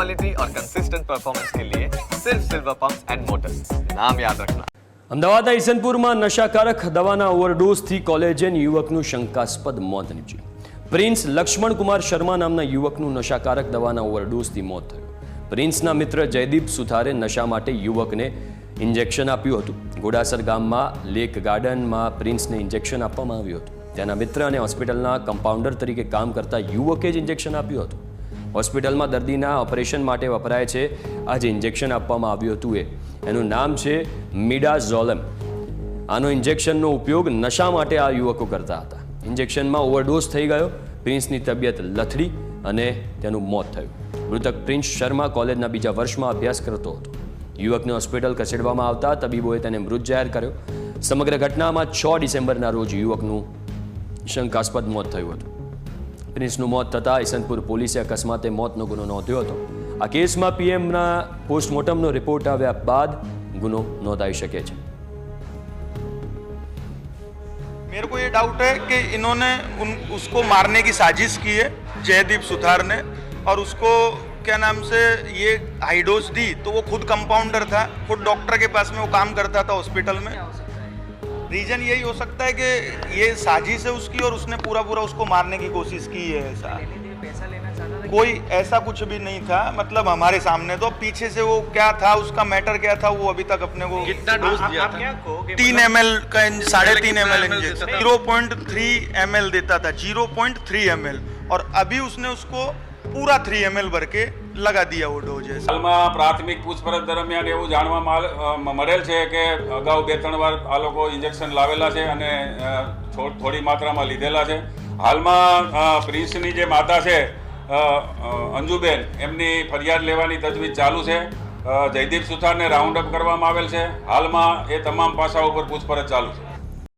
Quality और consistent performance के लिए सिर्फ सिल्वर पंप्स एंड मोटर्स, नाम याद रखना। અમદાવાદના ઈસનપુરમાં નશાકારક દવાના ઓવરડોઝથી કોલેજિયન યુવકનું શંકાસ્પદ મોત નીપજ્યું. પ્રિન્સ લક્ષ્મણ કુમાર શર્મા નામના યુવકનું નશાકારક દવાના ઓવરડોઝથી મોત થયું. પ્રિન્સના મિત્ર જયદીપ સુથારે નશા માટે યુવકને ઇન્જેક્શન આપ્યું હતું. ઘોડાસર ગામમાં લેક ગાર્ડનમાં પ્રિન્સને ઇન્જેક્શન આપવામાં આવ્યું હતું. તેના મિત્ર અને હોસ્પિટલના કમ્પાઉન્ડર તરીકે કામ કરતા યુવકે જ ઇન્જેક્શન આપ્યું હતું. હોસ્પિટલમાં દર્દીના ઓપરેશન માટે વપરાય છે આ જે ઇન્જેક્શન આપવામાં આવ્યું હતું એનું નામ છે મિડાઝોલેમ. આનો ઇન્જેક્શનનો ઉપયોગ નશા માટે આ યુવકો કરતા હતા. ઇન્જેક્શનમાં ઓવરડોઝ થઈ ગયો. પ્રિન્સની તબિયત લથડી અને તેનું મોત થયું. મૃતક પ્રિન્સ શર્મા કોલેજના બીજા વર્ષમાં અભ્યાસ કરતો હતો. યુવકને હોસ્પિટલ ખસેડવામાં આવતા તબીબોએ તેને મૃત જાહેર કર્યો. સમગ્ર ઘટનામાં 6 ડિસેમ્બરના રોજ યુવકનું શંકાસ્પદ મોત થયું હતું. પ્રિન્સનું મોત થતાં ઈસનપુર પોલીસે અકસ્માતે મોતનો ગુનો નોંધ્યો હતો. આ કેસમાં પીએમના પોસ્ટમોર્ટમનો રિપોર્ટ આવ્યા બાદ ગુનો નોંધાઈ શકે છે. मेरे को ये डाउट है कि इन्होंने उसको मारने की साजिश की है जयदीप सुथार ने, और उसको क्या नाम से ये हाई डोज दी तो वो खुद कंपाउंडर था, खुद डॉक्टर के पास में वो काम करता था हॉस्पिटल में. रीजन यही हो सकता है कि ये साजिश है उसकी और उसने पूरा उसको मारने की कोशिश की है. ऐसा कोई ऐसा कुछ भी नहीं था, मतलब हमारे सामने तो पीछे से वो क्या था, उसका मैटर क्या था, वो अभी तक अपने को कितना डोज दिया था? 3 ml का 3.5 ml इंजेक्शन 0.3 ml देता था, 0.3 ml, और अभी उसने उसको पूरा 3 ml भर के लगा दिया वो डोज. હાલમાં પ્રાથમિક પૂછપરછ દરમિયાન એવું જાણવા મળેલ છે કે અગાઉ 2-3 વાર આ લોકો ઇન્જેક્શન લાવેલા છે અને થોડી માત્રામાં લીધેલા છે. હાલમાં પ્રિન્સની જે માતા છે અંજુબેન, એમની ફરિયાદ લેવાની તજવીજ ચાલુ છે. જયદીપ સુથારને રાઉન્ડ અપ કરવામાં આવેલ છે. હાલમાં એ તમામ પાસાઓ પર પૂછપરછ ચાલુ છે.